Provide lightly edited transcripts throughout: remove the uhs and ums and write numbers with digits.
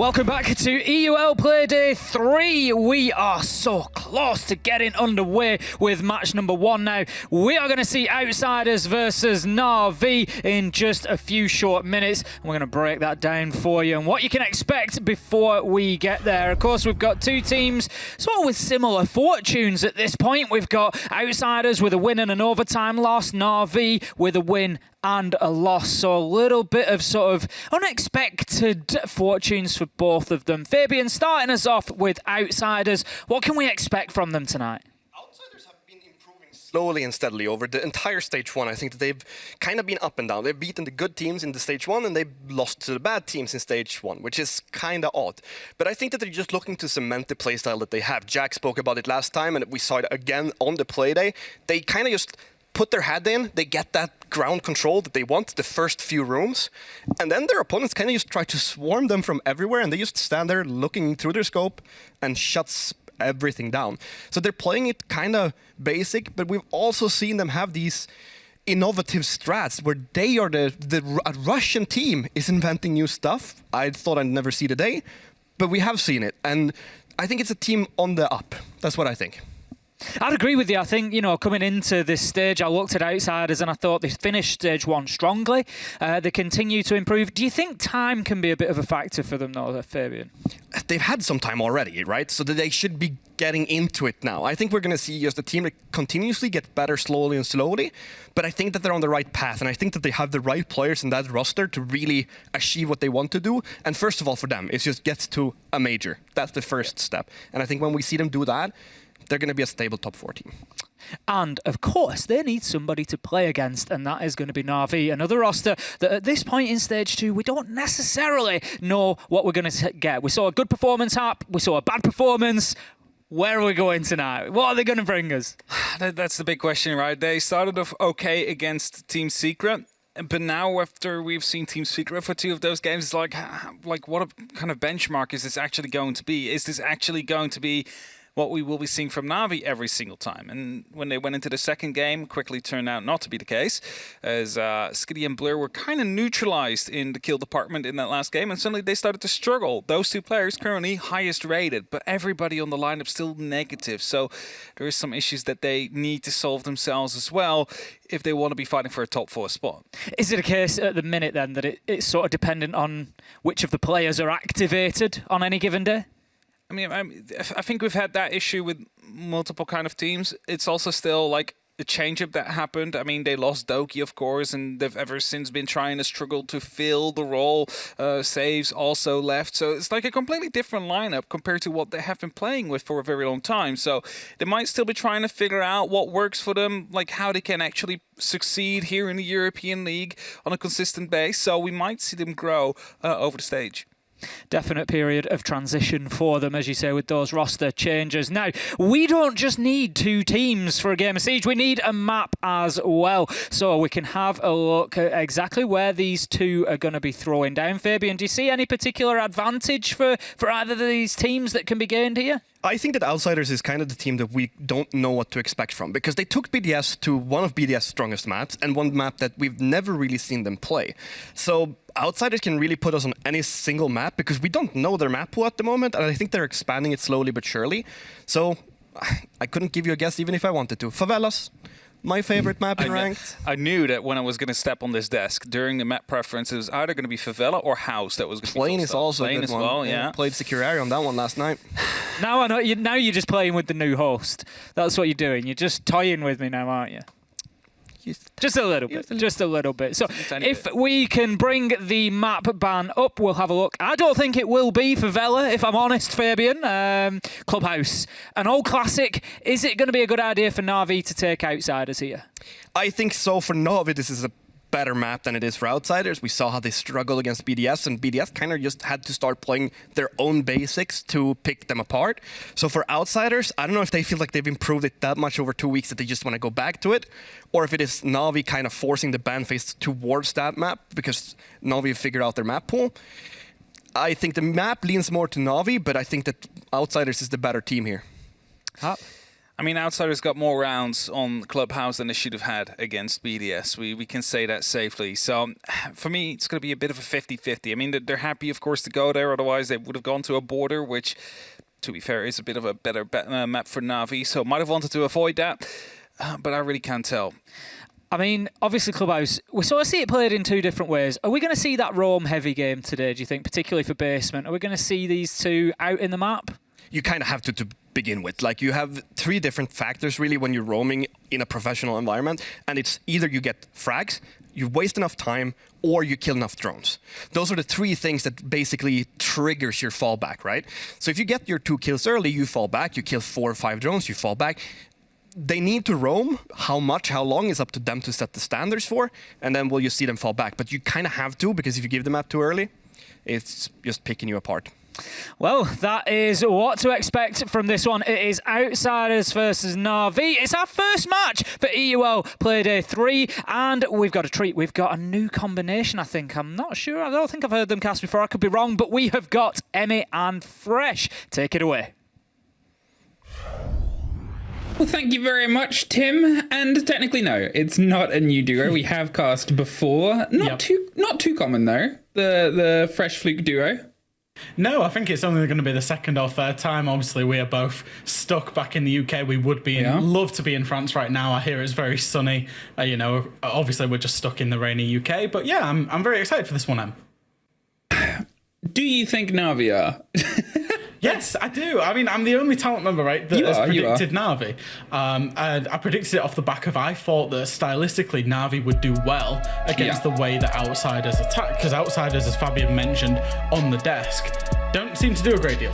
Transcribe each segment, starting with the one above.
Welcome back to EUL Playday 3. We are so close to getting underway with match number 1 now. We are going to see Outsiders versus NAVI in just a few short minutes. We're going to break that down for you and what you can expect before we get there. Of course, we've got two teams sort of with similar fortunes at this point. We've got Outsiders with a win and an overtime loss, NAVI with a win and a loss. So a little bit of sort of unexpected fortunes for both of them. Fabian, starting us off with Outsiders. What can we expect from them tonight? Outsiders have been improving slowly and steadily over the entire Stage 1. I think that they've kind of been up and down. They've beaten the good teams in the Stage 1 and they've lost to the bad teams in Stage 1, which is kind of odd. But I think that they're just looking to cement the playstyle that they have. Jack spoke about it last time and we saw it again on the Playday. They kind of just put their head in, they get that ground control that they want, the first few rooms, and then their opponents kind of just try to swarm them from everywhere, and they just stand there looking through their scope and shuts everything down. So they're playing it kind of basic, but we've also seen them have these innovative strats where they are a Russian team is inventing new stuff. I thought I'd never see the day, but we have seen it, and I think it's a team on the up. That's what I think. I'd agree with you. I think, you know, coming into this stage, I looked at Outsiders and I thought they finished Stage 1 strongly. They continue to improve. Do you think time can be a bit of a factor for them, though, Fabian? They've had some time already, right? So that they should be getting into it now. I think we're going to see just a team that continuously gets better slowly and slowly, but I think that they're on the right path, and I think that they have the right players in that roster to really achieve what they want to do. And first of all, for them, it's just get to a major. That's the first step. And I think when we see them do that, they're going to be a stable top 4 team. And, of course, they need somebody to play against, and that is going to be NAVI, another roster that at this point in Stage 2, we don't necessarily know what we're going to get. We saw a good performance up, we saw a bad performance. Where are we going tonight? What are they going to bring us? That's the big question, right? They started off okay against Team Secret, but now after we've seen Team Secret for 2 of those games, it's like what kind of benchmark is this actually going to be? Is this actually going to be what we will be seeing from NAVI every single time? And when they went into the second game, quickly turned out not to be the case, as Skitty and Blur were kind of neutralized in the kill department in that last game, and suddenly they started to struggle. Those 2 players currently highest rated, but everybody on the lineup still negative. So there is some issues that they need to solve themselves as well if they want to be fighting for a top 4 spot. Is it a case at the minute then that it's sort of dependent on which of the players are activated on any given day? I mean, I think we've had that issue with multiple kind of teams. It's also still like a change-up that happened. I mean, they lost Doki, of course, and they've ever since been trying to struggle to fill the role. Saves also left. So it's like a completely different lineup compared to what they have been playing with for a very long time. So they might still be trying to figure out what works for them, like how they can actually succeed here in the European League on a consistent base. So we might see them grow over the stage. Definite period of transition for them, as you say, with those roster changes. Now, we don't just need 2 teams for a game of Siege, we need a map as well. So we can have a look at exactly where these 2 are going to be throwing down. Fabian, do you see any particular advantage for either of these teams that can be gained here? I think that Outsiders is kind of the team that we don't know what to expect from, because they took BDS to one of BDS' strongest maps and one map that we've never really seen them play. So Outsiders can really put us on any single map because we don't know their map pool at the moment, and I think they're expanding it slowly but surely. So I couldn't give you a guess even if I wanted to. Favelas, my favorite map in ranked. I knew that when I was going to step on this desk during the map preference, it was either going to be Favela or House that was going to be Plane is also Plane a good as one. well, yeah. Played Secure Area on that one last night. Now I know. Now you're just playing with the new host. That's what you're doing. You're just toying with me now, aren't you? Just a little bit. Just a little bit. So if we can bring the map ban up, we'll have a look. I don't think it will be Favela, if I'm honest, Fabian. Clubhouse, an old classic. Is it going to be a good idea for NAVI to take Outsiders here? I think so. For NAVI, this is a better map than it is for Outsiders. We saw how they struggled against BDS, and BDS kind of just had to start playing their own basics to pick them apart. So for Outsiders, I don't know if they feel like they've improved it that much over 2 weeks that they just want to go back to it, or if it is NAVI kind of forcing the ban phase towards that map because NAVI figured out their map pool. I think the map leans more to NAVI, but I think that Outsiders is the better team here. I mean, Outsiders got more rounds on Clubhouse than they should have had against BDS. We can say that safely. So for me, it's going to be a bit of a 50-50. I mean, they're happy, of course, to go there. Otherwise, they would have gone to a border, which, to be fair, is a bit of a better map for Navi. So might have wanted to avoid that, but I really can't tell. I mean, obviously, Clubhouse, we sort of see it played in two different ways. Are we going to see that roam-heavy game today, do you think, particularly for basement? Are we going to see these two out in the map? You kind of have to begin with. Like, you have three different factors, really, when you're roaming in a professional environment, and it's either you get frags, you waste enough time, or you kill enough drones. Those are the three things that basically triggers your fallback, right? So if you get your 2 kills early, you fall back, you kill 4 or 5 drones, you fall back. They need to roam. How much, how long is up to them to set the standards for, and then will you see them fall back. But you kind of have to, because if you give them up too early, it's just picking you apart. Well, that is what to expect from this one. It is Outsiders versus NAVI. It's our first match for EUL Playday 3, and we've got a treat. We've got a new combination, I think. I'm not sure. I don't think I've heard them cast before. I could be wrong, but we have got Emmy and Fresh. Take it away. Well, thank you very much, Tim. And technically, no, it's not a new duo. We have cast before. Not too common though. The Fresh Fluke duo. No, I think it's only going to be the second or third time. Obviously, we are both stuck back in the UK. We would be love to be in France right now. I hear it's very sunny. You know, obviously we're just stuck in the rainy UK. But yeah, I'm very excited for this one, Em. Do you think Navi are? Yes, I do. I mean, I'm the only talent member, right, that has predicted Navi. And I predicted it off the back of, I thought that stylistically Navi would do well against the way that Outsiders attack, because Outsiders, as Fabian mentioned on the desk, don't seem to do a great deal.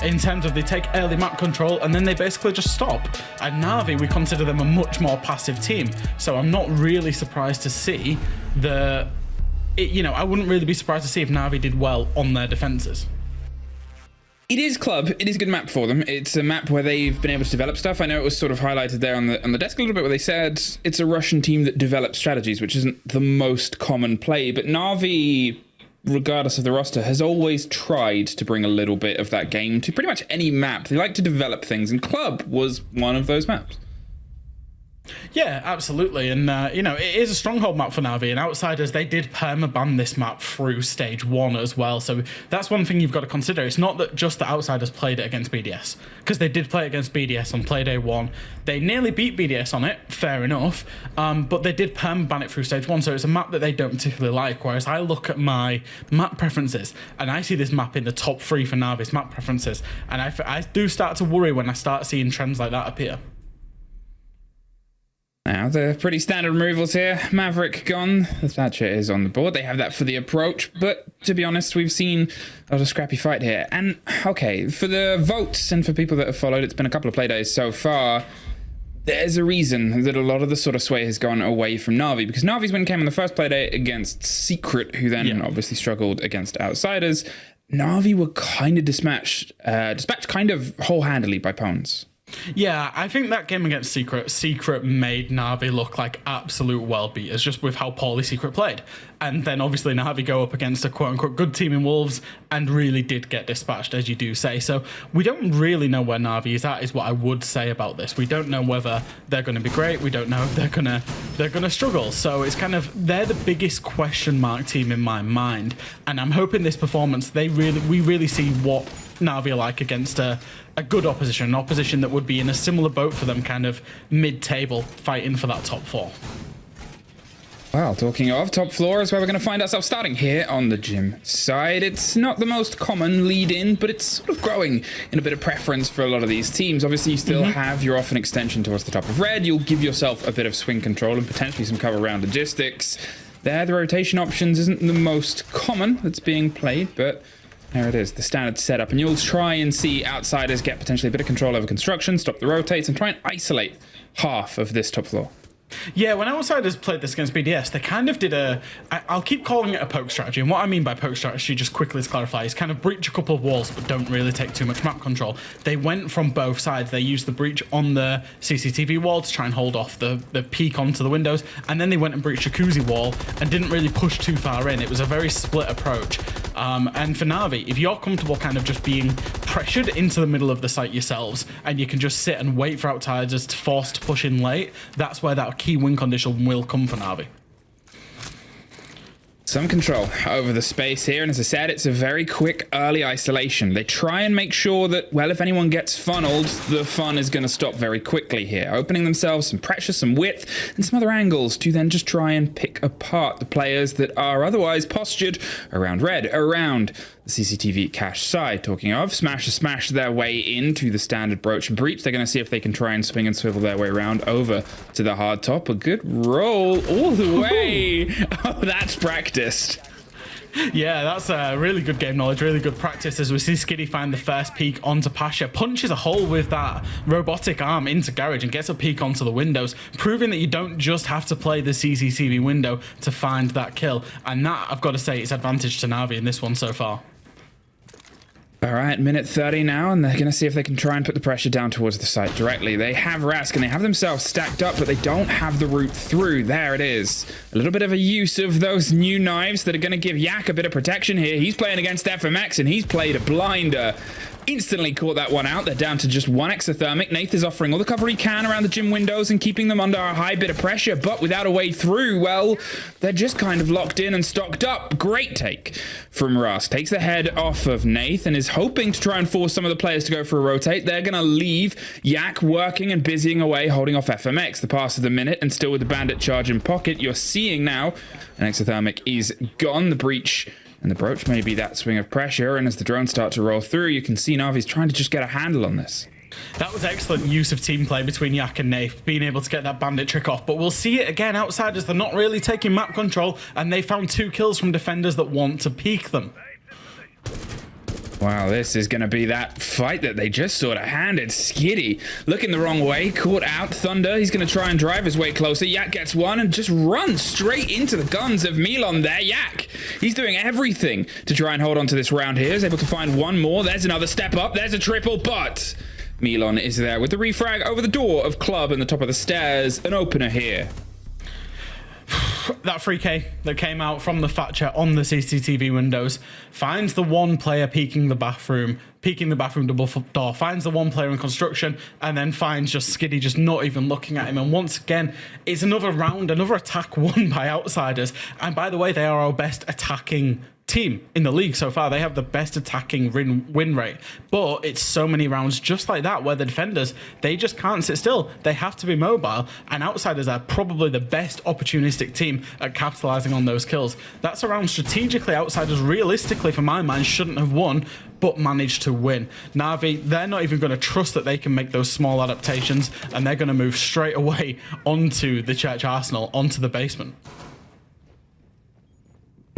In terms of they take early map control and then they basically just stop. And Navi, we consider them a much more passive team. So I'm not really surprised to see I wouldn't really be surprised to see if Navi did well on their defenses. It is club. It is a good map for them. It's a map where they've been able to develop stuff. I know it was sort of highlighted there on the desk a little bit where they said it's a Russian team that develops strategies, which isn't the most common play. But Navi, regardless of the roster, has always tried to bring a little bit of that game to pretty much any map. They like to develop things, and club was one of those maps. Yeah, absolutely. And, it is a stronghold map for Navi, and Outsiders, they did permaban this map through stage 1 as well. So that's one thing you've got to consider. It's not that just the Outsiders played it against BDS, because they did play it against BDS on Playday 1. They nearly beat BDS on it, fair enough, but they did permaban it through stage 1. So it's a map that they don't particularly like, whereas I look at my map preferences, and I see this map in the top 3 for Navi's map preferences, and I do start to worry when I start seeing trends like that appear. Now, the pretty standard removals here. Maverick gone. The Thatcher is on the board. They have that for the approach. But to be honest, we've seen a lot of scrappy fight here. And, okay, for the votes and for people that have followed, it's been a couple of play days so far. There's a reason that a lot of the sort of sway has gone away from Navi. Because Navi's win came on the first play day against Secret, who then obviously struggled against Outsiders. Navi were kind of dispatched kind of whole-handedly by Pwns. Yeah, I think that game against Secret made Navi look like absolute well-beaters, just with how poorly Secret played. And then obviously Navi go up against a quote-unquote good team in Wolves and really did get dispatched, as you do say. So we don't really know where Navi is at, is what I would say about this. We don't know whether they're going to be great. We don't know if they're gonna struggle. So it's kind of, they're the biggest question mark team in my mind. And I'm hoping this performance, we really see what Navi are like against a good opposition, an opposition that would be in a similar boat for them, kind of mid-table, fighting for that top 4. Well, talking of top floor is where we're going to find ourselves starting here on the gym side. It's not the most common lead-in, but it's sort of growing in a bit of preference for a lot of these teams. Obviously, you still have your off and extension towards the top of red. You'll give yourself a bit of swing control and potentially some cover around logistics. There, the rotation options isn't the most common that's being played, but there it is, the standard setup. And you'll try and see Outsiders get potentially a bit of control over construction, stop the rotates, and try and isolate half of this top floor. Yeah, when Outsiders played this against BDS, they kind of did I'll keep calling it a poke strategy. And what I mean by poke strategy, just quickly to clarify, is kind of breach a couple of walls, but don't really take too much map control. They went from both sides. They used the breach on the CCTV wall to try and hold off the peek onto the windows. And then they went and breached Jacuzzi wall and didn't really push too far in. It was a very split approach. And for Navi, if you're comfortable kind of just being pressured into the middle of the site yourselves, and you can just sit and wait for outsiders to force to push in late, that's where that key win condition will come for Navi. Some control over the space here, and as I said, it's a very quick early isolation. They try and make sure that, well, if anyone gets funneled, the fun is going to stop very quickly here, opening themselves some pressure, some width, and some other angles to then just try and pick apart the players that are otherwise postured around red, around the CCTV cache side. Talking of, smash their way into the standard broach and breach. They're going to see if they can try and swing and swivel their way around over to the hard top. A good roll all the way. Oh, that's practiced. Yeah, that's a really good game knowledge, really good practice, as we see Skiddy find the first peek onto Pasha, punches a hole with that robotic arm into Garage and gets a peek onto the windows, proving that you don't just have to play the CCTV window to find that kill. And that, I've got to say, is advantage to Navi in this one so far. All right, minute 30 now, and they're going to see if they can try and put the pressure down towards the site directly. They have Rask, and they have themselves stacked up, but they don't have the route through. There it is. A little bit of a use of those new knives that are going to give Yak a bit of protection here. He's playing against FMX, and he's played a blinder. Instantly caught that one out. They're down to just one exothermic. Nath is offering all the cover he can around the gym windows and keeping them under a high bit of pressure, but without a way through, well, they're just kind of locked in and stocked up. Great take from Russ. Takes the head off of Nath and is hoping to try and force some of the players to go for a rotate. They're going to leave Yak working and busying away, holding off FMX. The pass of the minute, and still with the bandit charge in pocket. You're seeing now an exothermic is gone. The breach and the broach may be that swing of pressure, and as the drones start to roll through, you can see Navi's trying to just get a handle on this. That was excellent use of team play between Yak and Nath, being able to get that bandit trick off. But we'll see it again outside as they're not really taking map control, and they found 2 kills from defenders that want to peek them. Wow, this is going to be that fight that they just sort of handed. Skiddy looking the wrong way, caught out. Thunder, he's going to try and drive his way closer. Yak gets one and just runs straight into the guns of Milon there. Yak, he's doing everything to try and hold on to this round here. He's able to find one more. There's another step up. There's a triple, but Milon is there with the refrag over the door of Club and the top of the stairs. An opener here. That 3K that came out from the Thatcher on the CCTV windows finds the one player peeking the bathroom double door, finds the one player in construction, and then finds just Skiddy just not even looking at him. And once again, it's another round, another attack won by outsiders. And by the way, they are our best attacking team in the league so far. They have the best attacking win rate, but it's so many rounds just like that where the defenders, they just can't sit still. They have to be mobile, and outsiders are probably the best opportunistic team at capitalizing on those kills. That's a round strategically outsiders realistically, for my mind, shouldn't have won, but managed to win. Navi, they're not even going to trust that they can make those small adaptations, and they're going to move straight away onto the Church Arsenal, onto the basement.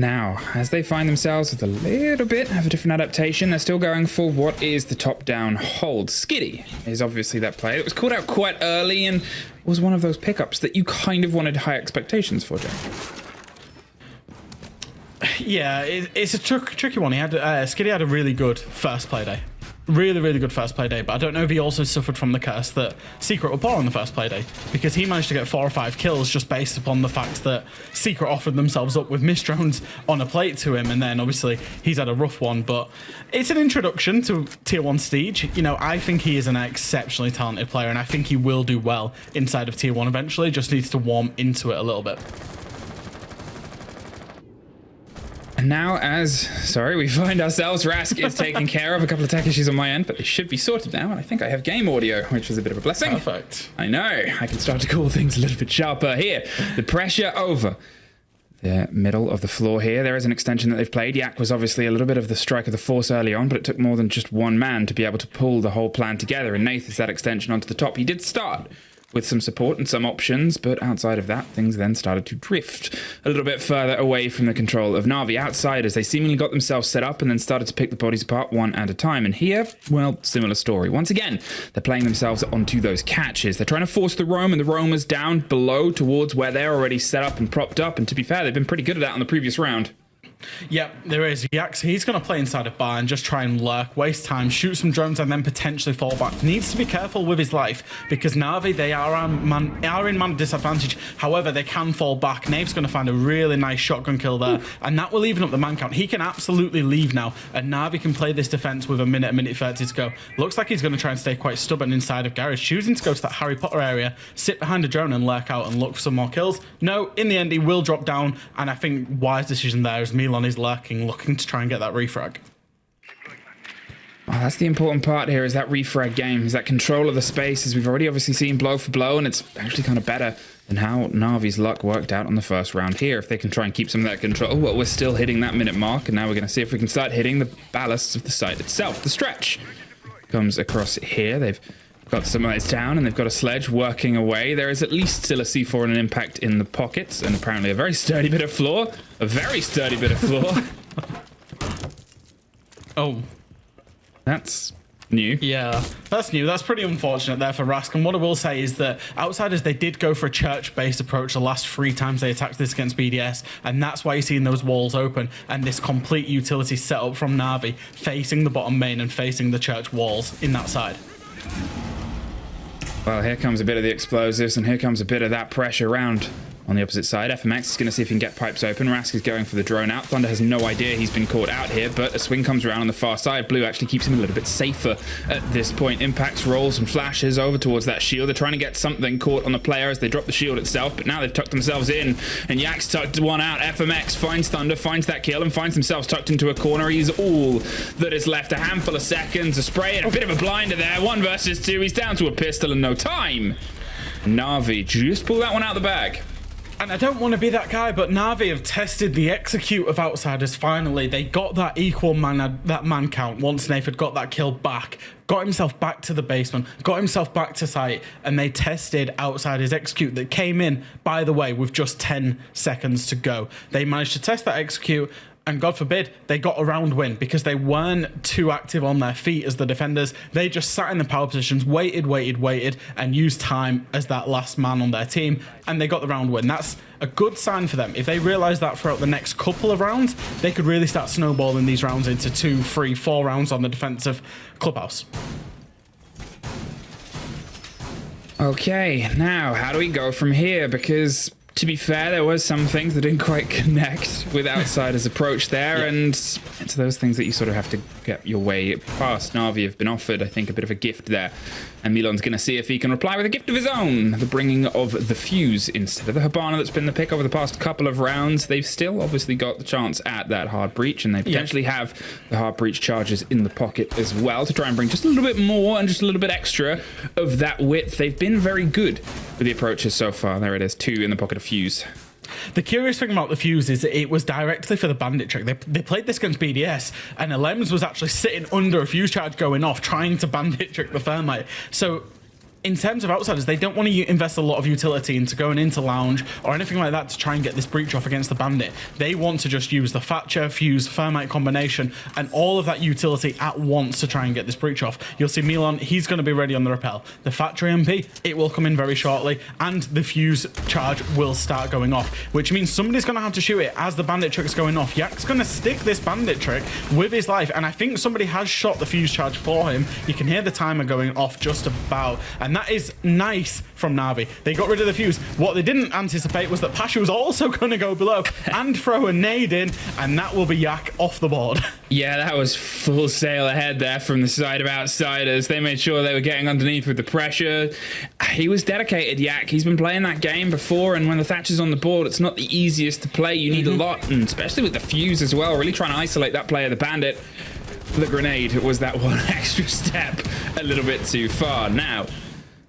Now, as they find themselves with a little bit of a different adaptation, they're still going for what is the top-down hold. Skiddy is obviously that player that was called out quite early and was one of those pickups that you kind of wanted high expectations for, Jay. Yeah, it's a tricky one. Skiddy had a really good first play day. Really good first play day, but I don't know if he also suffered from the curse that Secret were poor on the first play day, because he managed to get 4 or 5 kills just based upon the fact that Secret offered themselves up with mist drones on a plate to him, and then obviously he's had a rough one. But it's an introduction to Tier 1 Stage. You know, I think he is an exceptionally talented player, and I think he will do well inside of Tier 1 eventually, just needs to warm into it a little bit. And now, we find ourselves, Rask is taken care of. A couple of tech issues on my end, but they should be sorted now. And I think I have game audio, which is a bit of a blessing. Perfect. I know. I can start to call things a little bit sharper here. The pressure over the middle of the floor here. There is an extension that they've played. Yak was obviously a little bit of the strike of the force early on, but it took more than just one man to be able to pull the whole plan together. And Nath is that extension onto the top. He did start with some support and some options, but outside of that, things then started to drift a little bit further away from the control of Navi. Outsiders, they seemingly got themselves set up and then started to pick the bodies apart one at a time. And here, well, similar story. Once again, they're playing themselves onto those catches. They're trying to force the roam, and the roamers down below towards where they're already set up and propped up. And to be fair, they've been pretty good at that on the previous round. Yep, there is. Yax, he's going to play inside a bar and just try and lurk, waste time, shoot some drones, and then potentially fall back. Needs to be careful with his life because Navi, they are in man disadvantage. However, they can fall back. Nave's going to find a really nice shotgun kill there, and that will even up the man count. He can absolutely leave now, and Navi can play this defense with a minute 30 to go. Looks like he's going to try and stay quite stubborn inside of Garage, choosing to go to that Harry Potter area, sit behind a drone and lurk out and look for some more kills. No, in the end, he will drop down, and I think wise decision there is Milan is lurking, looking to try and get that refrag. Well, that's the important part here, is that refrag game, is that control of the space, as we've already obviously seen blow for blow, and it's actually kind of better than how Navi's luck worked out on the first round here. If they can try and keep some of that control, well, we're still hitting that minute mark, and now we're going to see if we can start hitting the ballasts of the site itself. The stretch comes across here. They've got some of those down, and they've got a sledge working away. There is at least still a C4 and an impact in the pockets, and apparently a very sturdy bit of floor. A very sturdy bit of floor. Oh. That's new. Yeah, that's new. That's pretty unfortunate there for Rask. And what I will say is that Outsiders, they did go for a church-based approach the last 3 times they attacked this against BDS, and that's why you're seeing those walls open and this complete utility set up from Navi facing the bottom main and facing the church walls in that side. Well, here comes a bit of the explosives, and here comes a bit of that pressure round on the opposite side. FMX is going to see if he can get pipes open. Rask is going for the drone out. Thunder has no idea he's been caught out here, but a swing comes around on the far side. Blue actually keeps him a little bit safer at this point. Impacts, rolls, and flashes over towards that shield. They're trying to get something caught on the player as they drop the shield itself, but now they've tucked themselves in, and Yak's tucked one out. FMX finds Thunder, finds that kill, and finds themselves tucked into a corner. He's all that is left. A handful of seconds, a spray, and a bit of a blinder there. 1 versus 2. He's down to a pistol and no time. Navi just pull that one out of the bag. And I don't want to be that guy, but Navi have tested the execute of Outsiders finally. They got that equal man count once Nath had got that kill back, got himself back to the basement, got himself back to site, and they tested Outsiders execute that came in, by the way, with just 10 seconds to go. They managed to test that execute, and God forbid, they got a round win because they weren't too active on their feet as the defenders. They just sat in the power positions, waited, and used time as that last man on their team, and they got the round win. That's a good sign for them. If they realise that throughout the next couple of rounds, they could really start snowballing these rounds into 2, 3, 4 rounds on the defensive clubhouse. Okay, now how do we go from here? Because to be fair, there was some things that didn't quite connect with Outsiders' approach there, and it's those things that you sort of have to get your way past. Navi have been offered, I think, a bit of a gift there, and Milan's going to see if he can reply with a gift of his own. The bringing of the Fuse instead of the Habana that's been the pick over the past couple of rounds. They've still obviously got the chance at that hard breach, and they potentially have the hard breach charges in the pocket as well to try and bring just a little bit more and just a little bit extra of that width. They've been very good with the approaches so far. There it is, 2 in the pocket of Fuse. The curious thing about the Fuse is that it was directly for the bandit trick. They played this against BDS, and Alems was actually sitting under a Fuse charge going off, trying to bandit trick the Thermite. So in terms of Outsiders, they don't want to invest a lot of utility into going into Lounge or anything like that to try and get this breach off against the bandit. They want to just use the Thatcher, Fuse, Thermite combination and all of that utility at once to try and get this breach off. You'll see Milan, he's going to be ready on the rappel. The Thatcher MP, it will come in very shortly, and the Fuse charge will start going off, which means somebody's going to have to shoot it as the bandit trick is going off. Yak's going to stick this bandit trick with his life, and I think somebody has shot the Fuse charge for him. You can hear the timer going off just about, and that is nice from Navi. They got rid of the Fuse. What they didn't anticipate was that Pasha was also going to go below and throw a nade in, and that will be Yak off the board. Yeah, that was full sail ahead there from the side of Outsiders. They made sure they were getting underneath with the pressure. He was dedicated, Yak. He's been playing that game before, and when the Thatcher's on the board, it's not the easiest to play. You need a lot, and especially with the Fuse as well, really trying to isolate that player, the bandit. The grenade was that one extra step a little bit too far. Now,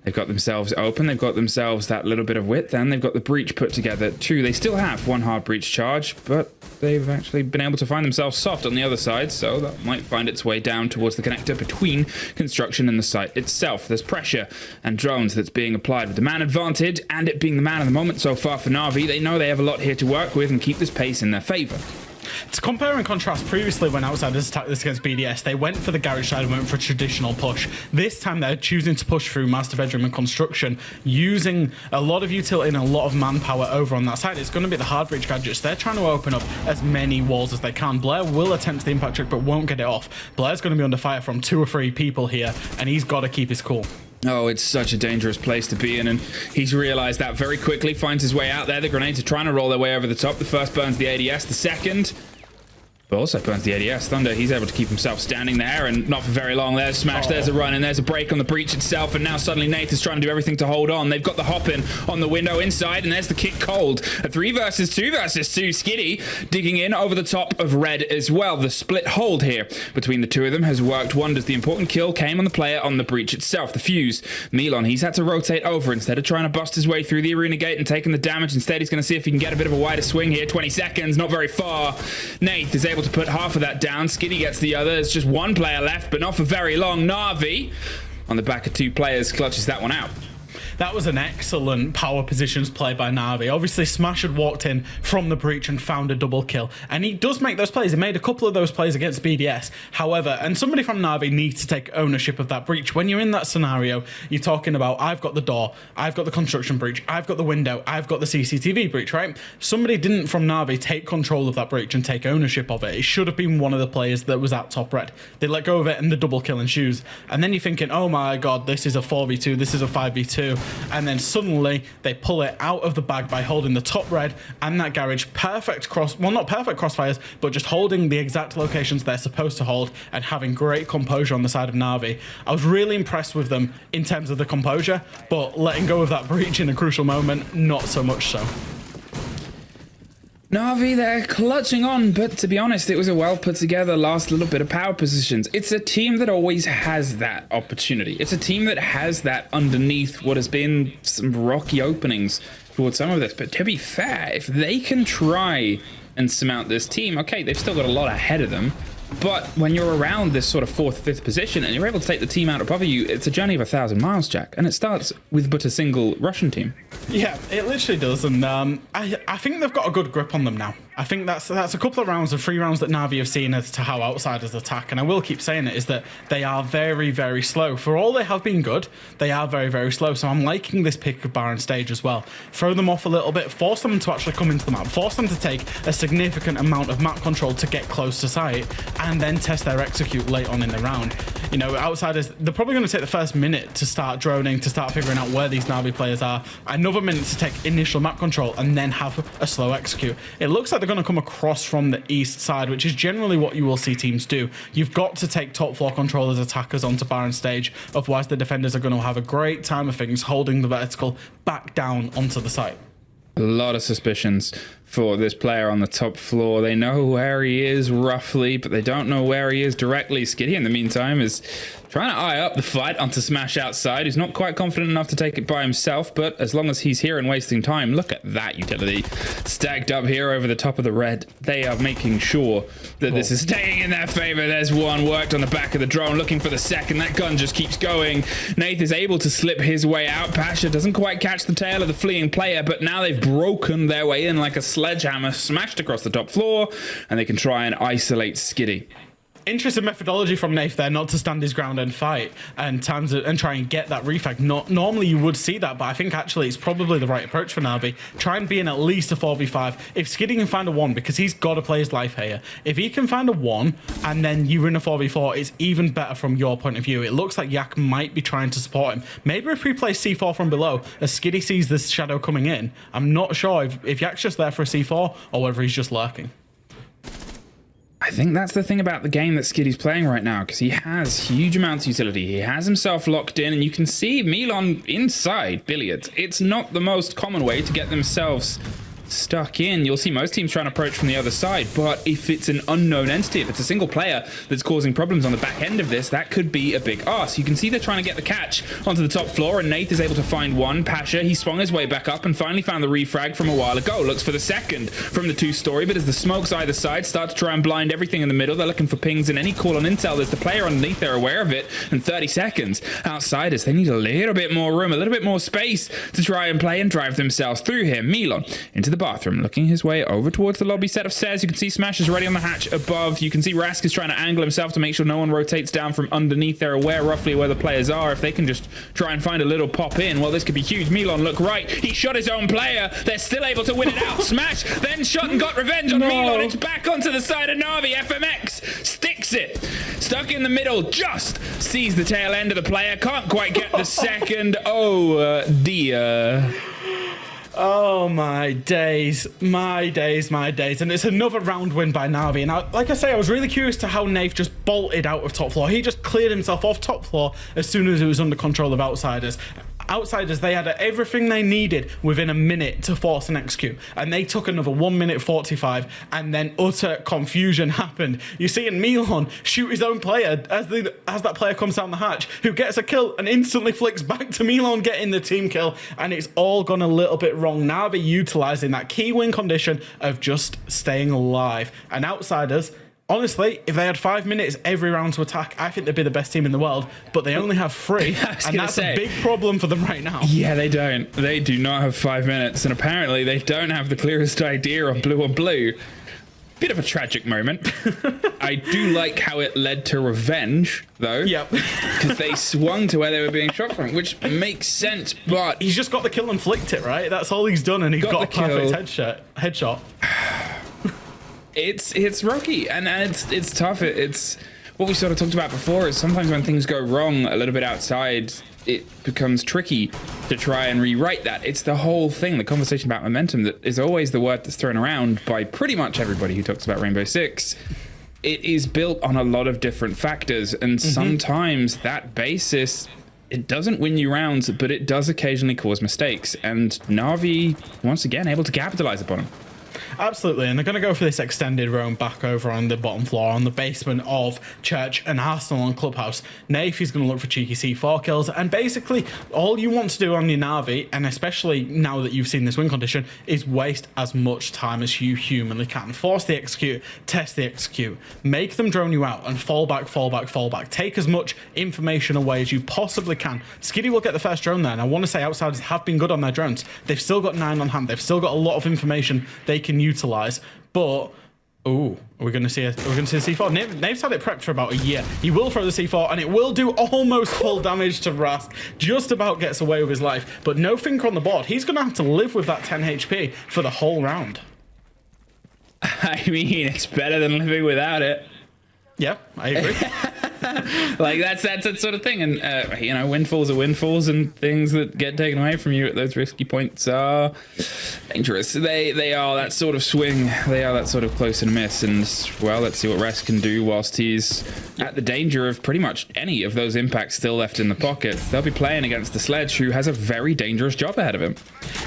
they've got themselves open, they've got themselves that little bit of width, and they've got the breach put together too. They still have 1 hard breach charge, but they've actually been able to find themselves soft on the other side, so that might find its way down towards the connector between construction and the site itself. There's pressure and drones that's being applied with the man advantage, and it being the man of the moment so far for Navi. They know they have a lot here to work with and keep this pace in their favor. To compare and contrast, previously when Outsiders attacked this against BDS, they went for the garage side and went for a traditional push. This time they're choosing to push through Master Bedroom and Construction, using a lot of utility and a lot of manpower over on that side. It's going to be the hard breach gadgets. They're trying to open up as many walls as they can. Blair will attempt the impact trick, but won't get it off. Blair's going to be under fire from 2 or 3 people here, and he's got to keep his cool. Oh, it's such a dangerous place to be in, and he's realized that very quickly, finds his way out there. The grenades are trying to roll their way over the top. The first burns the ADS, the second but also burns the ADS. Thunder, he's able to keep himself standing there, and not for very long. There's Smash, there's a run, and there's a break on the breach itself, and now suddenly Nath is trying to do everything to hold on. They've got the hop in on the window inside, and there's the kick cold. A 3 versus 2 versus 2. Skitty digging in over the top of Red as well. The split hold here between the two of them has worked wonders. The important kill came on the player on the breach itself, the fuse. Milon, he's had to rotate over instead of trying to bust his way through the arena gate and taking the damage. Instead, he's going to see if he can get a bit of a wider swing here. 20 seconds, not very far. Nath is able to put half of that down. Skitty gets the other. It's just 1 player left, but not for very long. NAVI, on the back of 2 players, clutches that one out. That was an excellent power positions play by Navi. Obviously, Smash had walked in from the breach and found a double kill. And he does make those plays. He made a couple of those plays against BDS. However, and somebody from Navi needs to take ownership of that breach. When you're in that scenario, you're talking about, I've got the door, I've got the construction breach, I've got the window, I've got the CCTV breach, right? Somebody didn't from Navi take control of that breach and take ownership of it. It should have been one of the players that was at top red. They let go of it and the double kill ensues. And then you're thinking, oh my God, this is a 4v2, this is a 5v2. And then suddenly they pull it out of the bag by holding the top red and that garage. Perfect cross, well, not perfect crossfires, but just holding the exact locations they're supposed to hold and having great composure on the side of Navi. I was really impressed with them in terms of the composure, but letting go of that breach in a crucial moment, not so much so. Navi, they're clutching on, but to be honest, it was a well put together last little bit of power positions. It's a team that always has that opportunity. It's a team that has that underneath what has been some rocky openings towards some of this. But to be fair, if they can try and surmount this team, okay, they've still got a lot ahead of them. But when you're around this sort of 4th, 5th position and you're able to take the team out above you, it's a journey of 1,000 miles, Jack. And it starts with but a single Russian team. Yeah, it literally does. And I think they've got a good grip on them now. I think that's a couple of rounds, of 3 rounds that Navi have seen as to how Outsiders attack. And I will keep saying it, is that they are very, very slow. For all they have been good, they are very, very slow. So I'm liking this pick of Baron stage as well. Throw them off a little bit, force them to actually come into the map, force them to take a significant amount of map control to get close to site, and then test their execute late on in the round. You know, Outsiders, they're probably going to take the first minute to start droning, to start figuring out where these Navi players are, another minute to take initial map control, and then have a slow execute. It looks like they're going to come across from the east side, which is generally what you will see teams do. You've got to take top floor control as attackers onto Baron stage, otherwise the defenders are going to have a great time of things holding the vertical back down onto the site. A lot of suspicions for this player on the top floor. They know where he is roughly, but they don't know where he is directly. Skitty, in the meantime, is trying to eye up the fight onto Smash outside. He's not quite confident enough to take it by himself, but as long as he's here and wasting time, look at that utility stacked up here over the top of the red. They are making sure that this is staying in their favor. There's one worked on the back of the drone, looking for the second. That gun just keeps going. Nath is able to slip his way out. Pasha doesn't quite catch the tail of the fleeing player, but now they've broken their way in like a sledgehammer, smashed across the top floor, and they can try and isolate Skitty. Interesting methodology from Nath there, not to stand his ground and fight and try and get that refag. Normally you would see that, but I think actually it's probably the right approach for Navi. Try and be in at least a 4v5. If Skitty can find a 1, because he's got to play his life here, if he can find a 1 and then you're in a 4v4, it's even better from your point of view. It looks like Yak might be trying to support him. Maybe if we play C4 from below, as Skitty sees this shadow coming in, I'm not sure if Yak's just there for a C4 or whether he's just lurking. I think that's the thing about the game that Skitty's playing right now, because he has huge amounts of utility. He has himself locked in, and you can see Milon inside Billiards. It's not the most common way to get themselves stuck in. You'll see most teams trying to approach from the other side, but if it's an unknown entity, if it's a single player that's causing problems on the back end of this, that could be a big ask. You can see they're trying to get the catch onto the top floor, and Nath is able to find one. Pasha, he swung his way back up and finally found the refrag from a while ago. Looks for the second from the 2-story, but as the smokes either side start to try and blind everything in the middle, they're looking for pings and any call on intel. There's the player underneath, they're aware of it, and 30 seconds. Outsiders, they need a little bit more room, a little bit more space to try and play and drive themselves through here. Milon into the bathroom, looking his way over towards the lobby set of stairs. You can see Smash is ready on the hatch above. You can see Rask is trying to angle himself to make sure no one rotates down from underneath. They're aware roughly where the players are. If they can just try and find a little pop in, well, this could be huge. Milon, look right. He shot his own player. They're still able to win it out. Smash then shot and got revenge on Milon. It's back onto the side of Navi. FMX sticks it. Stuck in the middle. Just sees the tail end of the player. Can't quite get the second. Oh, dear. Oh, my days. My days, my days. And it's another round win by Navi. And like I say, I was really curious to how Nave just bolted out of top floor. He just cleared himself off top floor as soon as it was under control of Outsiders. Outsiders, they had everything they needed within a minute to force an execute, and they took another 1 minute 45, and then utter confusion happened. You see in Milon shoot his own player as that player comes down the hatch, who gets a kill and instantly flicks back to Milon getting the team kill, and it's all gone a little bit wrong. Navi utilizing that key win condition of just staying alive, and Outsiders, honestly, if they had 5 minutes every round to attack, I think they'd be the best team in the world, but they only have 3, and that's a big problem for them right now. Yeah, they don't. They do not have 5 minutes, and apparently they don't have the clearest idea on blue. Bit of a tragic moment. I do like how it led to revenge, though. Yep. Because they swung to where they were being shot from, which makes sense, but... He's just got the kill and flicked it, right? That's all he's done, and he got a perfect headshot. It's rocky, and it's tough. It's what we sort of talked about before, is sometimes when things go wrong a little bit outside, it becomes tricky to try and rewrite that. It's the whole thing, the conversation about momentum, that is always the word that's thrown around by pretty much everybody who talks about Rainbow Six. It is built on a lot of different factors, and sometimes that basis, it doesn't win you rounds, but it does occasionally cause mistakes, and Navi, once again, able to capitalize upon them. Absolutely, and they're going to go for this extended roam back over on the bottom floor, on the basement of Church and Arsenal and Clubhouse. Nafe is going to look for cheeky C4 kills, and basically all you want to do on your Navi, and especially now that you've seen this win condition, is waste as much time as you humanly can. Force the execute, test the execute, make them drone you out, and fall back. Take as much information away as you possibly can. Skiddy will get the first drone there, and I want to say Outsiders have been good on their drones. They've still got 9 on hand. They've still got a lot of information they can utilize, but are we going to see a C4? Nave's had it prepped for about a year. He will throw the C4, and it will do almost full damage to Rask. Just about gets away with his life, but no finger on the board. He's going to have to live with that 10 HP for the whole round. I mean, it's better than living without it. Yeah, I agree. Like that's that sort of thing, and you know, windfalls are windfalls, and things that get taken away from you at those risky points are dangerous. They are that sort of swing. They are that sort of close and miss. And well, let's see what Rask can do whilst he's at the danger of pretty much any of those impacts still left in the pocket. They'll be playing against the Sledge, who has a very dangerous job ahead of him.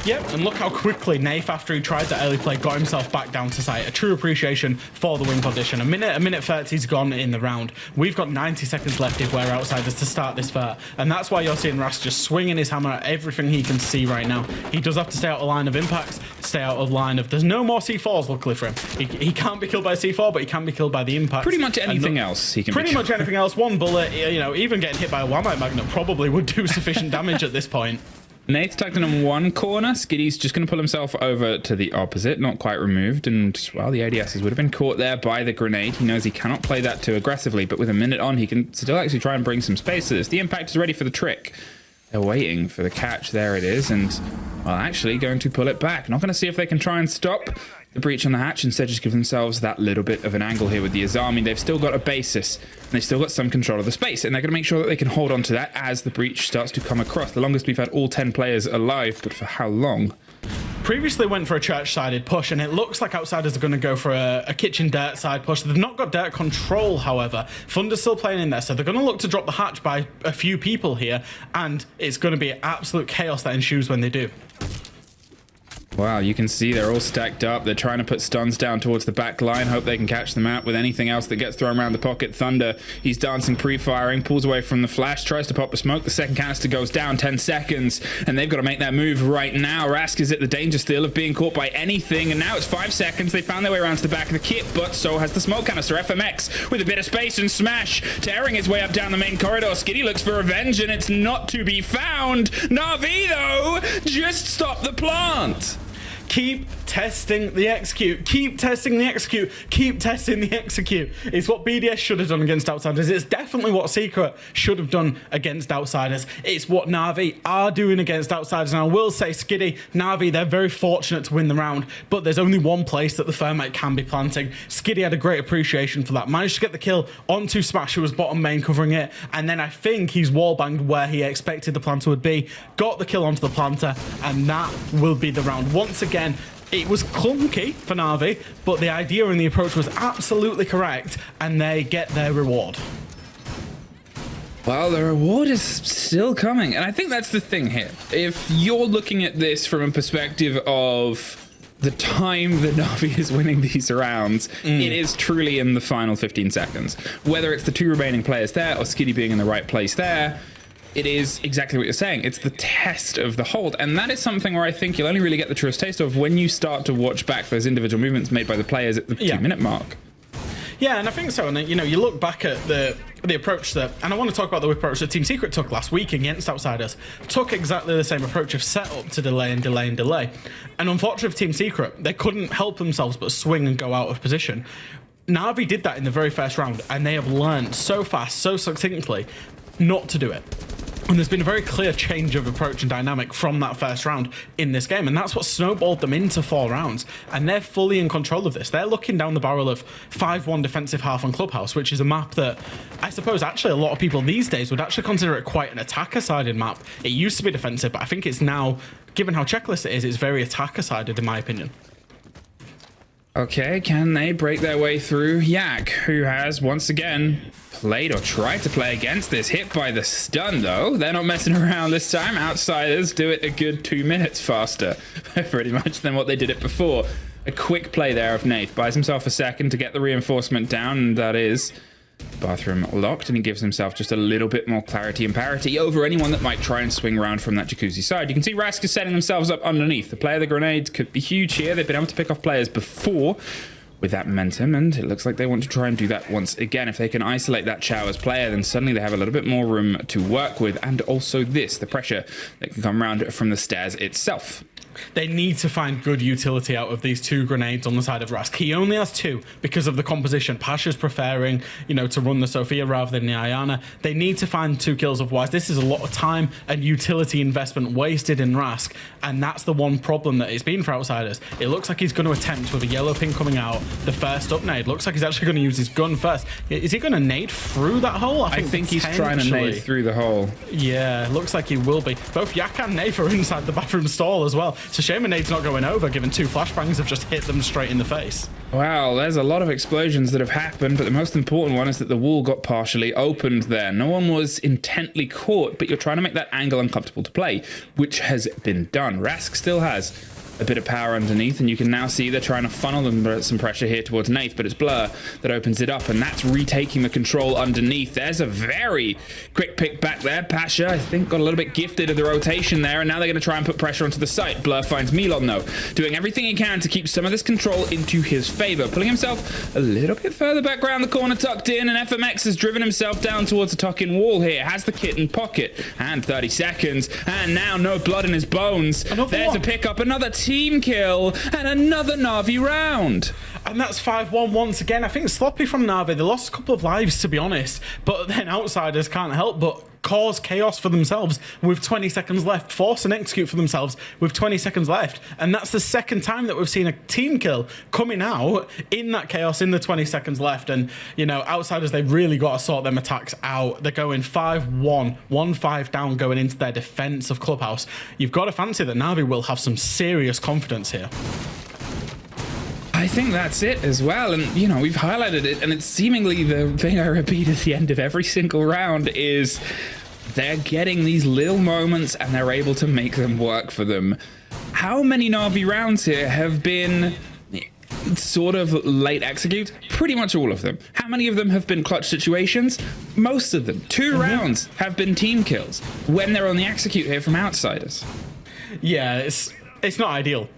Yep, and look how quickly Nafe, after he tried that early play, got himself back down to site. A true appreciation for the win condition. A minute 30's gone in the round. We've got 90 seconds left if we're Outsiders to start this fair, and that's why you're seeing Rask just swinging his hammer at everything he can see right now. He does have to stay out of line of impacts, stay out of line of... There's no more C4s, luckily for him. He can't be killed by a C4, but he can be killed by the impact. Pretty much anything else he can Pretty much anything else. One bullet, you know, even getting hit by a Wamite Magnet probably would do sufficient damage at this point. Nate's tucked in on one corner. Skiddy's just going to pull himself over to the opposite, not quite removed, and well, the ADSs would have been caught there by the grenade. He knows he cannot play that too aggressively, but with a minute on, he can still actually try and bring some space to this. The impact is ready for the trick. They're waiting for the catch. There it is, and well, actually going to pull it back. Not going to see if they can try and stop the breach on the hatch, instead just give themselves that little bit of an angle here with the Azami. They've still got a basis, and they've still got some control of the space, and they're going to make sure that they can hold on to that as the breach starts to come across. The longest we've had all 10 players alive, but for how long? Previously went for a church-sided push, and it looks like Outsiders are going to go for a kitchen dirt side push. They've not got dirt control, however. Thunder's still playing in there, so they're going to look to drop the hatch by a few people here, and it's going to be absolute chaos that ensues when they do. Wow, you can see they're all stacked up. They're trying to put stuns down towards the back line. Hope they can catch them out with anything else that gets thrown around the pocket. Thunder, he's dancing pre-firing, pulls away from the flash, tries to pop a smoke. The second canister goes down, 10 seconds, and they've got to make that move right now. Rask is at the danger still of being caught by anything, and now it's 5 seconds. They found their way around to the back of the kit, but so has the smoke canister. FMX with a bit of space and Smash tearing his way up down the main corridor. Skiddy looks for revenge, and it's not to be found. Navi, though, just stop the plant. Keep testing the execute. Keep testing the execute. Keep testing the execute. It's what BDS should have done against Outsiders. It's definitely what Secret should have done against Outsiders. It's what Navi are doing against Outsiders. And I will say, Skiddy, Navi, they're very fortunate to win the round, but there's only one place that the Thermite can be planting. Skiddy had a great appreciation for that. Managed to get the kill onto Smash, who was bottom main covering it. And then I think he's wallbanged where he expected the planter would be. Got the kill onto the planter, and that will be the round. Once again, it was clunky for Navi, but the idea and the approach was absolutely correct, and they get their reward. Well, the reward is still coming, and I think that's the thing here. If you're looking at this from a perspective of the time that Navi is winning these rounds, it is truly in the final 15 seconds. Whether it's the 2 remaining players there or Skiddy being in the right place there, it is exactly what you're saying. It's the test of the hold. And that is something where I think you'll only really get the truest taste of when you start to watch back those individual movements made by the players at the 2-minute mark. Yeah, and I think so. And then, you know, you look back at the approach that, and I want to talk about the approach that Team Secret took last week against Outsiders. Took exactly the same approach of setup to delay and delay and delay. And unfortunately for Team Secret, they couldn't help themselves but swing and go out of position. Navi did that in the very first round, and they have learned so fast, so succinctly, not to do it. And there's been a very clear change of approach and dynamic from that first round in this game, and that's what snowballed them into 4 rounds. And they're fully in control of this. They're looking down the barrel of 5-1 defensive half on Clubhouse, which is a map that I suppose actually a lot of people these days would actually consider it quite an attacker-sided map. It used to be defensive, but I think it's now, given how checklist it is, it's very attacker-sided in my opinion. Okay, can they break their way through? Yak, who has once again played or tried to play against this. Hit by the stun though. They're not messing around this time. Outsiders do it a good 2 minutes faster, pretty much, than what they did it before. A quick play there of Nath. Buys himself a second to get the reinforcement down, and that is bathroom locked, and he gives himself just a little bit more clarity and parity over anyone that might try and swing around from that jacuzzi side. You can see Rask is setting themselves up underneath. The play of the grenades could be huge here. They've been able to pick off players before with that momentum, and it looks like they want to try and do that once again. If they can isolate that Chowers player, then suddenly they have a little bit more room to work with, and also the pressure that can come around from the stairs itself. They need to find good utility out of these 2 grenades on the side of Rask. He only has 2 because of the composition. Pasha's preferring, you know, to run the Sophia rather than the Ayana. They need to find 2 kills, otherwise this is a lot of time and utility investment wasted in Rask, and that's the one problem that it's been for Outsiders. It looks like he's going to attempt with a yellow ping coming out, the first up nade. Looks like he's actually going to use his gun first. Is he going to nade through that hole? I think he's trying to nade through the hole. Yeah, looks like he will be. Both Yak and Nath are inside the bathroom stall as well. It's a shame a nade's not going over, given 2 flashbangs have just hit them straight in the face. Wow, there's a lot of explosions that have happened, but the most important one is that the wall got partially opened there. No one was intently caught, but you're trying to make that angle uncomfortable to play, which has been done. Rask still has a bit of power underneath, and you can now see they're trying to funnel them some pressure here towards Nath, but it's Blur that opens it up, and that's retaking the control underneath. There's a very quick pick back there. Pasha, I think, got a little bit gifted of the rotation there, and now they're going to try and put pressure onto the site. Blur finds Milon, though, doing everything he can to keep some of this control into his favor, pulling himself a little bit further back around the corner, tucked in, and FMX has driven himself down towards the tuck-in wall here, has the kit in pocket, and 30 seconds, and now no blood in his bones. There's a pickup, another team kill, and another Navi round. And that's 5-1 once again. I think sloppy from Navi. They lost a couple of lives, to be honest, but then Outsiders can't help but cause chaos for themselves with 20 seconds left, force an execute for themselves with 20 seconds left, and that's the second time that we've seen a team kill coming out in that chaos in the 20 seconds left. And, you know, Outsiders, they've really got to sort them attacks out. They're going 5-1, 1-5 down going into their defense of Clubhouse. You've got to fancy that Navi will have some serious confidence here. I think that's it as well, and you know, we've highlighted it, and it's seemingly the thing I repeat at the end of every single round is they're getting these little moments and they're able to make them work for them. How many Navi rounds here have been sort of late execute? Pretty much all of them. How many of them have been clutch situations? Most of them. 2 rounds have been team kills when they're on the execute here from Outsiders. Yeah, it's not ideal.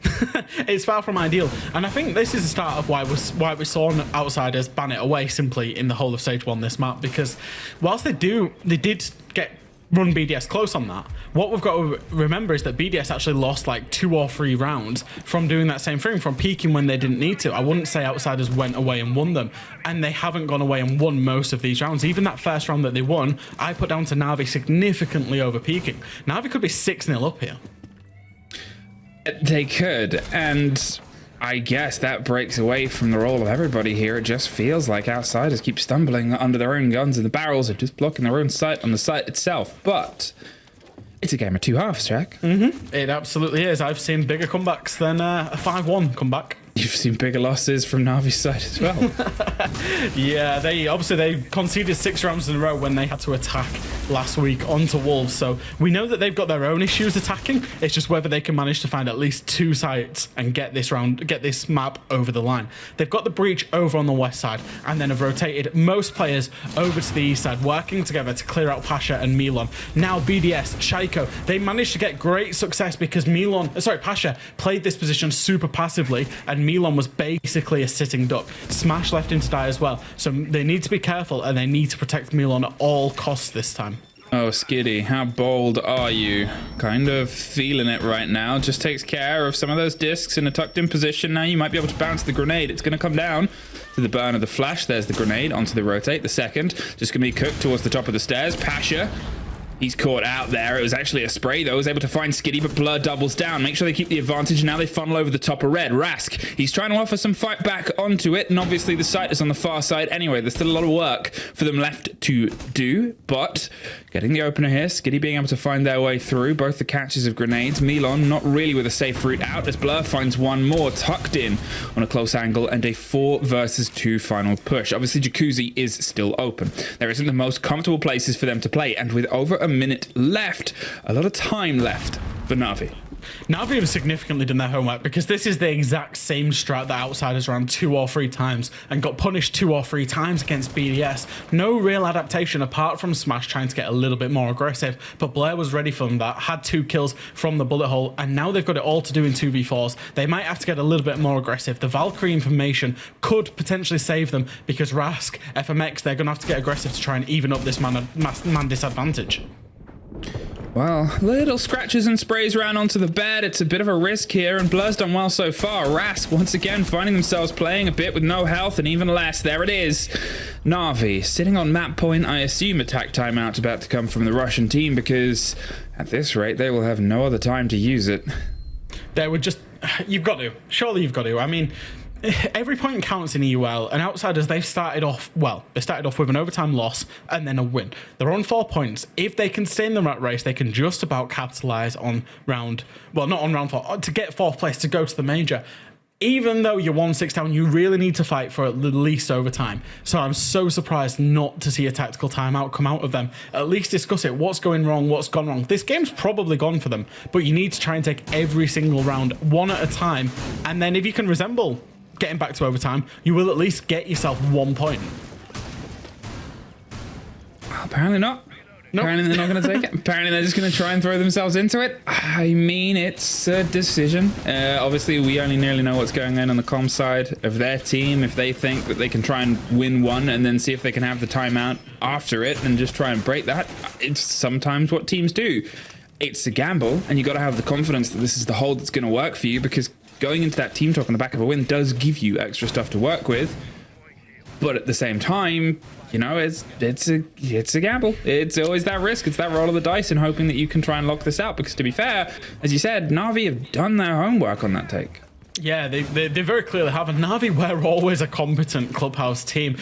It's far from ideal, and I think this is the start of why we saw Outsiders ban it away simply in the whole of Stage 1 this map, because whilst they did get run BDS close on that. What we've got to remember is that BDS actually lost like 2 or 3 rounds from doing that same thing, from peaking when they didn't need to. I wouldn't say Outsiders went away and won them, and they haven't gone away and won most of these rounds. Even that first round that they won, I put down to NAVI significantly over peaking. NAVI could be 6-0 up here. They could, and I guess that breaks away from the role of everybody here. It just feels like Outsiders keep stumbling under their own guns, and the barrels are just blocking their own sight on the site itself. But it's a game of 2 halves, Jack. It absolutely is. I've seen bigger comebacks than a 5-1 comeback. You've seen bigger losses from Navi's side as well. Yeah, they conceded 6 rounds in a row when they had to attack last week onto Wolves. So we know that they've got their own issues attacking. It's just whether they can manage to find at least 2 sites and get this map over the line. They've got the breach over on the west side, and then have rotated most players over to the east side, working together to clear out Pasha and Milan. Now BDS, Shaiko, they managed to get great success because Pasha played this position super passively, and Milan was basically a sitting duck. Smash left him to die as well. So they need to be careful, and they need to protect Milan at all costs this time. Oh, Skiddy, how bold are you? Kind of feeling it right now. Just takes care of some of those discs in a tucked in position. Now you might be able to bounce the grenade. It's going to come down to the burn of the flash. There's the grenade onto the rotate. The second just going to be cooked towards the top of the stairs. Pasha, he's caught out there. It was actually a spray, though. Was able to find Skiddy, but Blur doubles down. Make sure they keep the advantage. Now they funnel over the top of red. Rask, he's trying to offer some fight back onto it, and obviously the site is on the far side anyway. There's still a lot of work for them left to do, but getting the opener here. Skiddy being able to find their way through both the catches of grenades. Milan not really with a safe route out, as Blur finds one more tucked in on a close angle, and a 4 versus 2 final push. Obviously Jacuzzi is still open. There isn't the most comfortable places for them to play, and with over a minute left, a lot of time left for Navi. Navi have significantly done their homework, because this is the exact same strat that Outsiders ran 2 or 3 times and got punished 2 or 3 times against BDS. No real adaptation apart from Smash trying to get a little bit more aggressive, but Blair was ready for them. That had 2 kills from the bullet hole, and now they've got it all to do in 2v4s. They might have to get a little bit more aggressive. The Valkyrie information could potentially save them, because Rask, FMX, they're going to have to get aggressive to try and even up this man disadvantage. Well, little scratches and sprays around onto the bed. It's a bit of a risk here, and Blur's done well so far. Rask, once again, finding themselves playing a bit with no health and even less. There it is. Navi, sitting on map point. I assume attack timeout's about to come from the Russian team, because at this rate, they will have no other time to use it. They would just... You've got to. Surely you've got to. I mean... Every point counts in EUL, and Outsiders, they've started off well. They started off with an overtime loss and then a win. They're on 4 points. If they can stay in the rat race, they can just about capitalize on round, well, not on round 4, to get 4th place to go to the major. Even though you're 1-6 down, you really need to fight for at least overtime. So I'm so surprised not to see a tactical timeout come out of them. At least discuss it. What's going wrong? What's gone wrong? This game's probably gone for them, but you need to try and take every single round one at a time. And then if you can resemble getting back to overtime, you will at least get yourself 1 point. Apparently not. Nope. Apparently they're not going to take it. Apparently they're just going to try and throw themselves into it. I mean, it's a decision. Obviously, we only nearly know what's going on the comm side of their team. If they think that they can try and win one and then see if they can have the timeout after it and just try and break that, it's sometimes what teams do. It's a gamble, and you got to have the confidence that this is the hold that's going to work for you, because going into that team talk on the back of a win does give you extra stuff to work with. But at the same time, you know, it's a gamble. It's always that risk. It's that roll of the dice and hoping that you can try and lock this out. Because to be fair, as you said, Navi have done their homework on that take. Yeah, they very clearly have. And Navi were always a competent clubhouse team.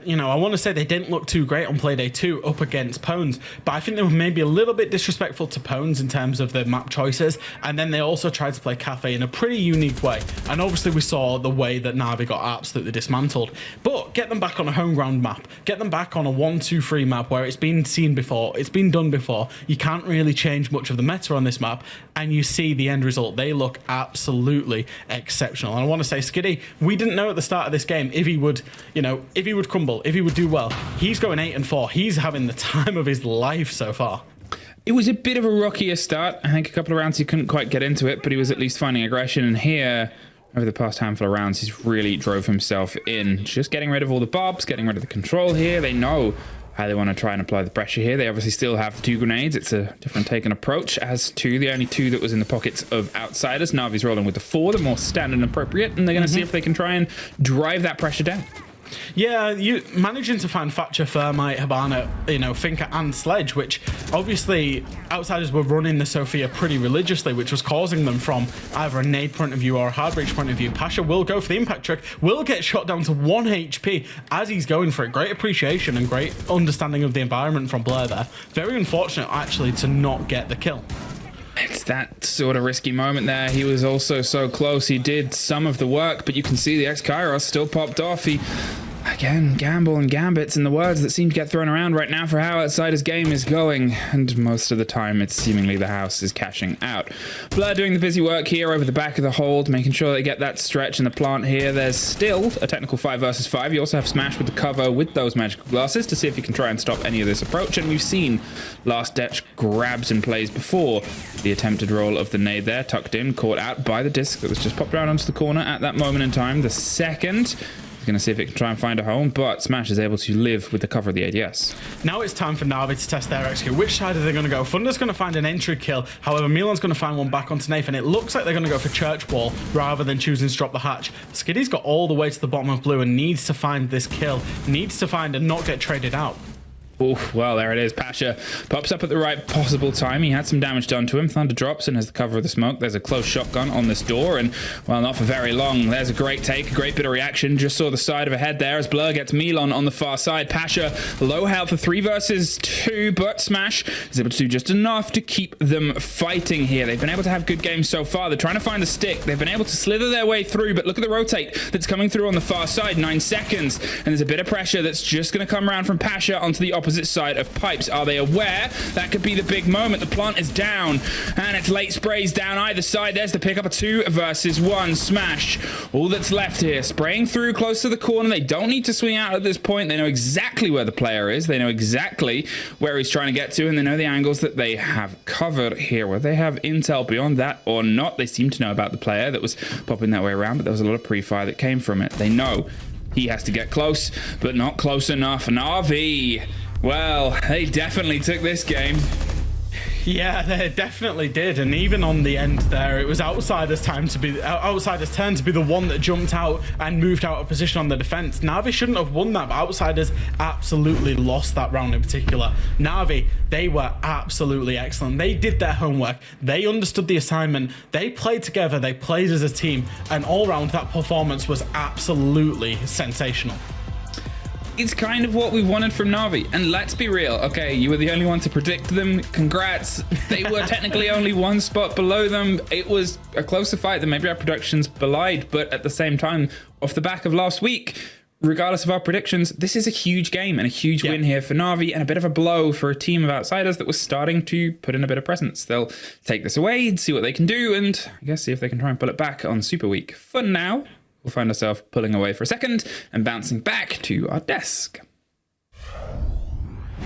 You know, I want to say they didn't look too great on Playday 2 up against Pones, but I think they were maybe a little bit disrespectful to Pones in terms of their map choices. And then they also tried to play Cafe in a pretty unique way. And obviously we saw the way that Navi got absolutely dismantled. But get them back on a home ground map. Get them back on a 1-2-3 map where it's been seen before. It's been done before. You can't really change much of the meta on this map. And you see the end result. They look absolutely exceptional. And I want to say, Skiddy, we didn't know at the start of this game if he would, you know, if he would crumble, if he would do well. He's going 8-4. He's having the time of his life so far. It was a bit of a rockier start. I think a couple of rounds he couldn't quite get into it, but he was at least finding aggression. And here, over the past handful of rounds, he's really drove himself in. Just getting rid of all the bobs, getting rid of the control here. They know how they want to try and apply the pressure here. They obviously still have the 2 grenades. It's a different take and approach as to the only 2 that was in the pockets of Outsiders. Navi's rolling with the 4, the more standard and appropriate, and they're going to see if they can try and drive that pressure down. Yeah, you managing to find Thatcher, Thermite, Habana, Finker and Sledge, which obviously Outsiders were running the Sophia pretty religiously, which was causing them from either a nade point of view or a hard breach point of view. Pasha will go for the impact trick, will get shot down to 1 HP as he's going for it. Great appreciation and great understanding of the environment from Blair there. Very unfortunate actually to not get the kill. It's that sort of risky moment there. He was also so close. He did some of the work, but you can see the X-Kairos still popped off. He, again, gamble and gambits in the words that seem to get thrown around right now for how Outsiders' game is going. And most of the time, it's seemingly the house is cashing out. Blur doing the busy work here over the back of the hold, making sure they get that stretch in the plant here. There's still a technical 5 versus 5. You also have Smash with the cover with those magical glasses to see if you can try and stop any of this approach. And we've seen Last Ditch grabs and plays before. The attempted roll of the nade there, tucked in, caught out by the disc that was just popped around onto the corner at that moment in time. The second is going to see if it can try and find a home, but Smash is able to live with the cover of the ADS. Now it's time for Navi to test their execute. Which side are they going to go? Thunder's going to find an entry kill. However, Milan's going to find one back onto Nathan. It looks like they're going to go for Church Wall rather than choosing to drop the hatch. Skiddy's got all the way to the bottom of blue and needs to find this kill. Needs to find and not get traded out. Oh, well, there it is. Pasha pops up at the right possible time. He had some damage done to him. Thunder drops and has the cover of the smoke. There's a close shotgun on this door, and, well, not for very long. There's a great take, a great bit of reaction. Just saw the side of a head there as Blur gets Milan on the far side. Pasha, low health for 3 versus 2, but Smash is able to do just enough to keep them fighting here. They've been able to have good games so far. They're trying to find the stick. They've been able to slither their way through, but look at the rotate that's coming through on the far side. 9 seconds, and there's a bit of pressure that's just going to come around from Pasha onto the opposite side of Pipes. Are they aware? That could be the big moment. The plant is down, and it's late sprays down either side. There's the pickup of 2 versus 1. Smash. All that's left here. Spraying through close to the corner. They don't need to swing out at this point. They know exactly where the player is. They know exactly where he's trying to get to, and they know the angles that they have covered here. Whether they have intel beyond that or not, they seem to know about the player that was popping that way around, but there was a lot of pre-fire that came from it. They know he has to get close, but not close enough. NAVI, well, they definitely took this game. Yeah, they definitely did, and even on the end there, it was Outsiders' turn to be the one that jumped out and moved out of position on the defense. Navi shouldn't have won that, but Outsiders absolutely lost that round in particular. Navi, they were absolutely excellent. They did their homework. They understood the assignment. They played together. They played as a team, and all round that performance was absolutely sensational. It's kind of what we wanted from Navi, and let's be real. Okay, you were the only one to predict them. Congrats. They were technically only 1 spot below them. It was a closer fight than maybe our predictions belied, but at the same time, off the back of last week, regardless of our predictions, this is a huge game and a huge win here for Navi, and a bit of a blow for a team of Outsiders that was starting to put in a bit of presence. They'll take this away, see what they can do, and I guess see if they can try and pull it back on Super Week. For now, we'll find ourselves pulling away for a second and bouncing back to our desk.